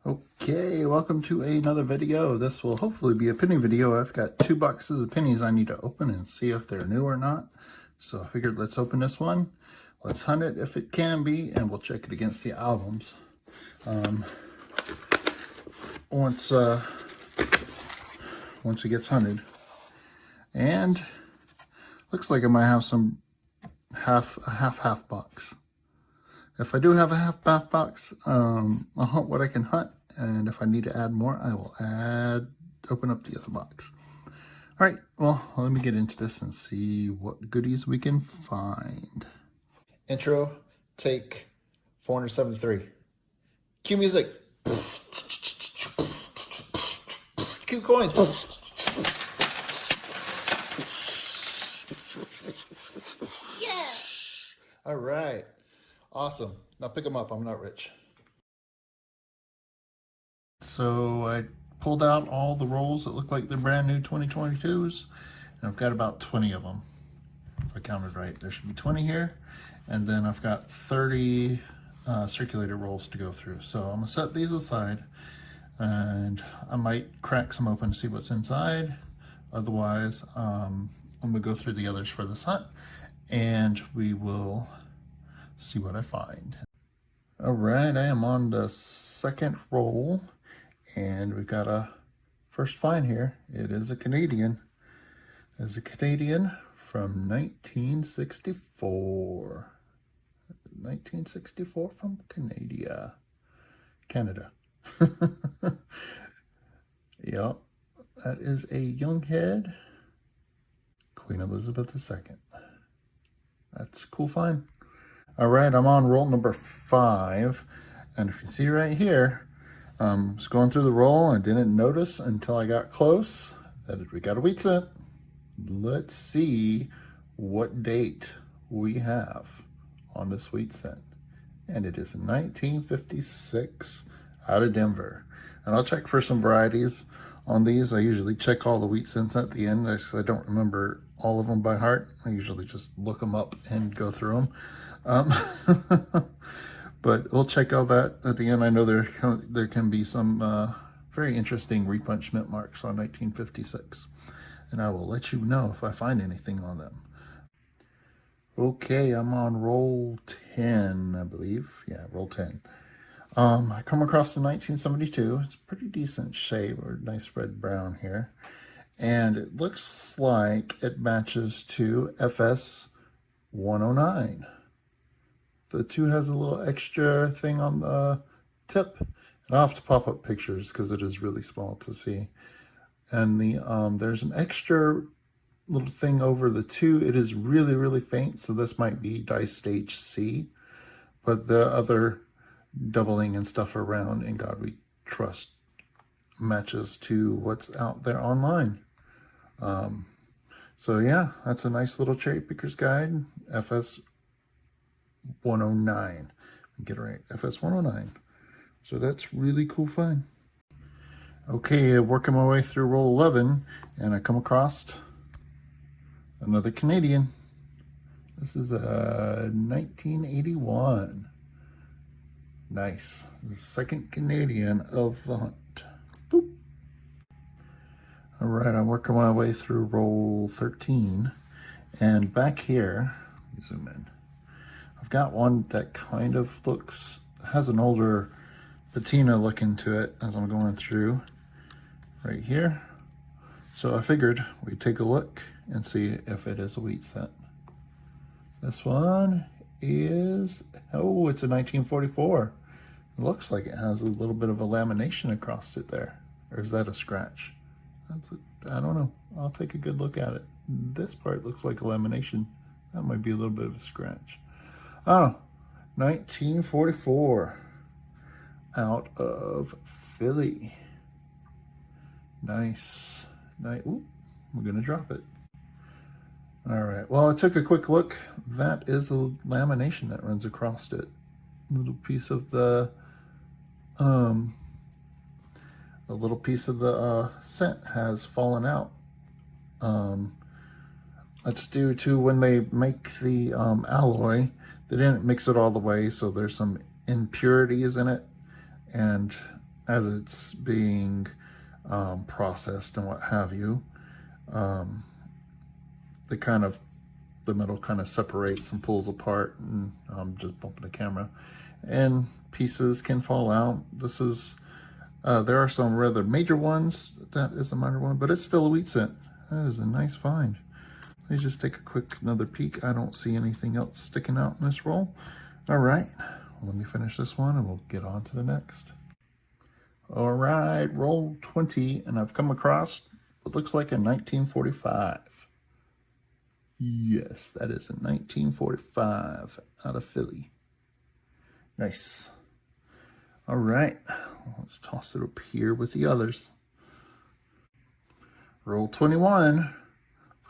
Okay, welcome to another video. This will hopefully be a penny video. I've got 2 boxes of pennies I need to open and see if they're new or not. So I figured let's open this one. Let's hunt it if it can be, and we'll check it against the albums. Once it gets hunted. And looks like I might have some half box. If I do have a half box, I'll hunt what I can hunt, and if I need to add more, I will open up the other box. All right, well, let me get into this and see what goodies we can find. Intro, take 473. Cue music. Cue coins. Yeah. All right. Awesome. Now pick them up. I'm not rich. So I pulled out all the rolls that look like they're brand new 2022s, and I've got about 20 of them. If I counted right, there should be 20 here, and then I've got 30 circulator rolls to go through. So I'm gonna set these aside, and I might crack some open to see what's inside. Otherwise, I'm gonna go through the others for this hunt, and we will see what I find. All right, I am on the second roll, and we've got a first find here. It is a Canadian. It's a Canadian from 1964. 1964 from Canada. Yep, that is a young head. Queen Elizabeth II. That's a cool find. All right, I'm on roll number 5, and if you see right here, I was going through the roll and didn't notice until I got close that we got a wheat cent. Let's see what date we have on this wheat cent, and it is 1956 out of Denver. And I'll check for some varieties on these. I usually check all the wheat cents at the end. I don't remember all of them by heart. I usually just look them up and go through them. But we'll check all that at the end. I know there can be some very interesting repunchment marks on 1956, and I will let you know if I find anything on them. Okay, I'm on roll 10, I believe. Yeah, roll 10. I come across the 1972. It's a pretty decent shade, or nice red brown here, and it looks like it matches to FS 109. The 2 has a little extra thing on the tip, and I'll have to pop up pictures because it is really small to see. And there's an extra little thing over the 2. It is really, really faint, so this might be die stage C, but the other doubling and stuff around In God We Trust matches to what's out there online. So yeah, that's a nice little cherry picker's guide, FS 109. Get it right, FS 109. So that's really cool find. Okay, working my way through roll 11, and I come across another Canadian. This is a 1981. Nice. The second Canadian of the hunt. Boop. All right, I'm working my way through roll 13, and back here, let me zoom in. I've got one that kind of has an older patina look into it as I'm going through right here. So I figured we'd take a look and see if it is a wheat cent. This one is, oh, it's a 1944. It looks like it has a little bit of a lamination across it there. Or is that a scratch? I don't know. I'll take a good look at it. This part looks like a lamination. That might be a little bit of a scratch. Oh, 1944 out of Philly. Nice. Ooh, we're gonna drop it. All right, well, I took a quick look. That is a lamination that runs across it. A little piece of the scent has fallen out. That's due to when they make the alloy, they didn't mix it all the way, so there's some impurities in it, and as it's being processed and what have you, the metal kind of separates and pulls apart, and I'm just bumping the camera, and pieces can fall out. This is there are some rather major ones. That is a minor one, but it's still a wheat cent. That is a nice find. Let me just take a quick another peek. I don't see anything else sticking out in this roll. All right, let me finish this one and we'll get on to the next. All right, roll 20, and I've come across what looks like a 1945. Yes, that is a 1945 out of Philly. Nice. All right, let's toss it up here with the others. Roll 21.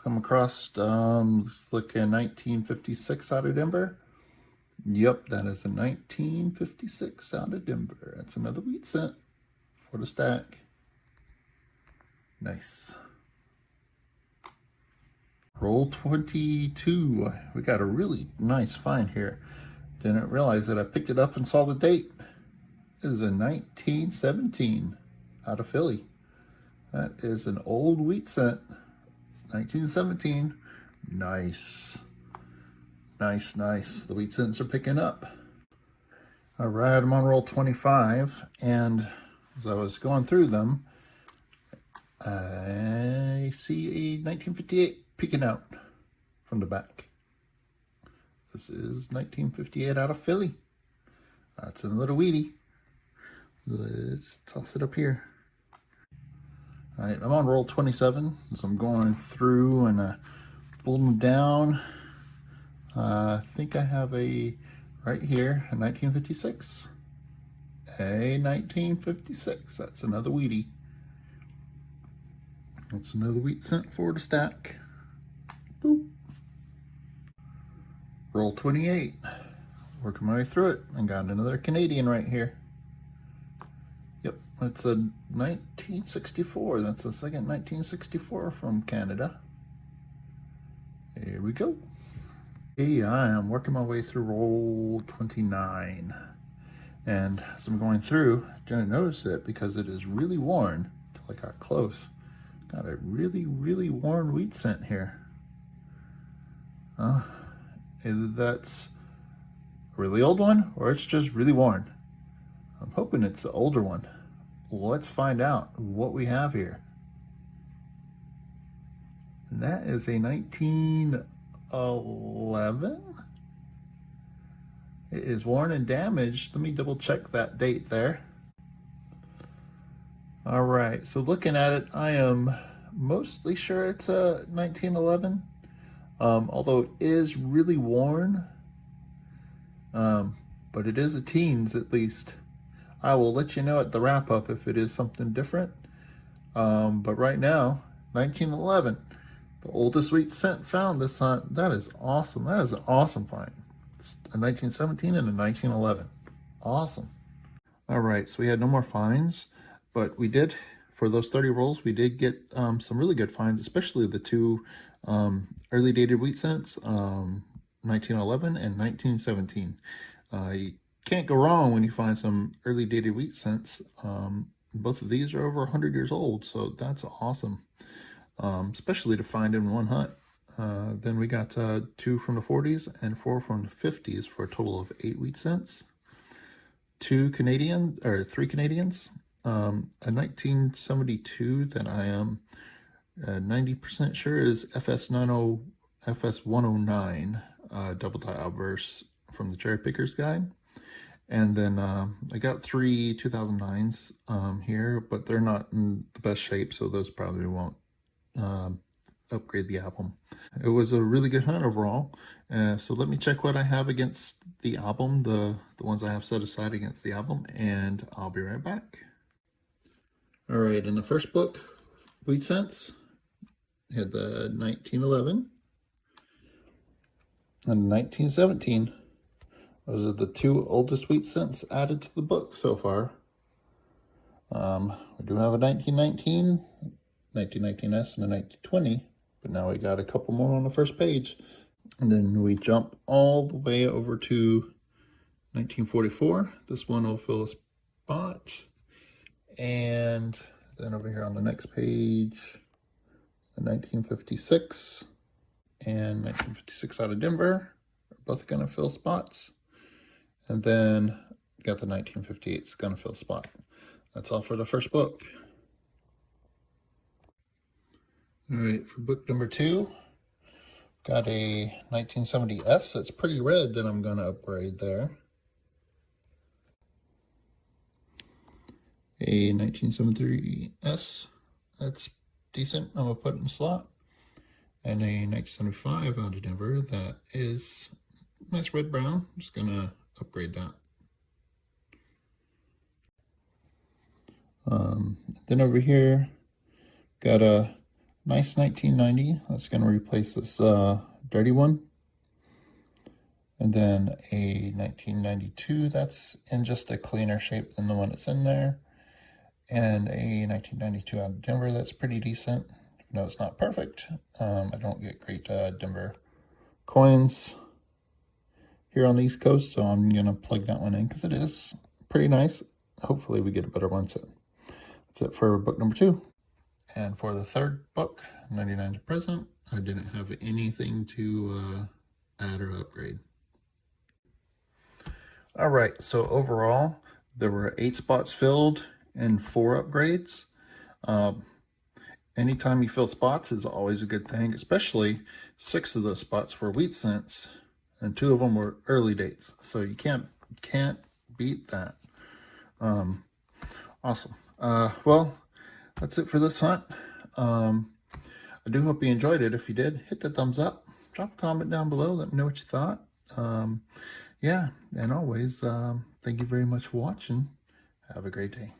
Come across, looks like a 1956 out of Denver. Yep, that is a 1956 out of Denver. That's another wheat cent for the stack. Nice. Roll 22. We got a really nice find here. Didn't realize that I picked it up and saw the date. It is a 1917 out of Philly. That is an old wheat cent. 1917. Nice. Nice, nice. The wheat cents are picking up. All right, I'm on roll 25, and as I was going through them, I see a 1958 peeking out from the back. This is 1958 out of Philly. That's a little weedy. Let's toss it up here. All right, I'm on roll 27, so I'm going through and pulling them down. I think I have a, right here, a 1956. A 1956, that's another wheatie. That's another wheat cent for the stack. Boop. Roll 28. Working my way through it, and got another Canadian right here. Yep, that's a 1964. That's the second 1964 from Canada. Here we go. Hey, I am working my way through roll 29. And as I'm going through, I didn't notice it because it is really worn until I got close. Got a really, really worn wheat cent here. Either that's a really old one or it's just really worn. I'm hoping it's the older one. Let's find out what we have here. And that is a 1911. It is worn and damaged. Let me double check that date there. All right, so looking at it, I am mostly sure it's a 1911. Although it is really worn, but it is a teens at least. I will let you know at the wrap up if it is something different. But right now, 1911, the oldest wheat cent found this hunt. That is awesome. That is an awesome find. It's a 1917 and a 1911. Awesome. All right, so we had no more finds, but we did, for those 30 rolls, we did get some really good finds, especially the two early dated wheat cents, 1911 and 1917. You can't go wrong when you find some early dated wheat cents. Both of these are over 100 years old, so that's awesome, especially to find in one hunt. Then we got 2 from the 40s and 4 from the 50s for a total of 8 wheat cents. 3 Canadians, a 1972 that I am 90% sure is FS109 double die obverse from the Cherry Pickers Guide. And then I got 3 2009s here, but they're not in the best shape, so those probably won't upgrade the album. It was a really good hunt overall. So let me check what I have against the album, the ones I have set aside against the album, and I'll be right back. All right, in the first book, Wheat Cents, we had the 1911 and 1917. Those are the 2 oldest wheat cents added to the book so far. We do have a 1919, 1919S, and a 1920, but now we got a couple more on the first page. And then we jump all the way over to 1944. This one will fill a spot. And then over here on the next page, the 1956 and 1956 out of Denver are both gonna fill spots. And then got the 1958's gonna fill spot. That's all for the first book. All right, for book number 2, got a 1970S that's pretty red that I'm gonna upgrade there. A 1973S that's decent, I'm gonna put in a slot. And a 1975 out of Denver that is nice red brown. I'm just gonna upgrade that. Then over here, got a nice 1990 that's gonna replace this dirty one. And then a 1992 that's in just a cleaner shape than the one that's in there. And a 1992 out of Denver that's pretty decent. No, it's not perfect. I don't get great Denver coins here on the East Coast, so I'm gonna plug that one in because it is pretty nice. Hopefully we get a better one soon. That's it for book number 2. And for the third book, 99 to present, I didn't have anything to add or upgrade. All right, so overall, there were 8 spots filled and 4 upgrades. Anytime you fill spots is always a good thing, especially 6 of those spots were wheat cents and 2 of them were early dates. So you can't beat that. Awesome. Well, that's it for this hunt. I do hope you enjoyed it. If you did, hit the thumbs up, drop a comment down below, let me know what you thought. Yeah, and always, thank you very much for watching. Have a great day.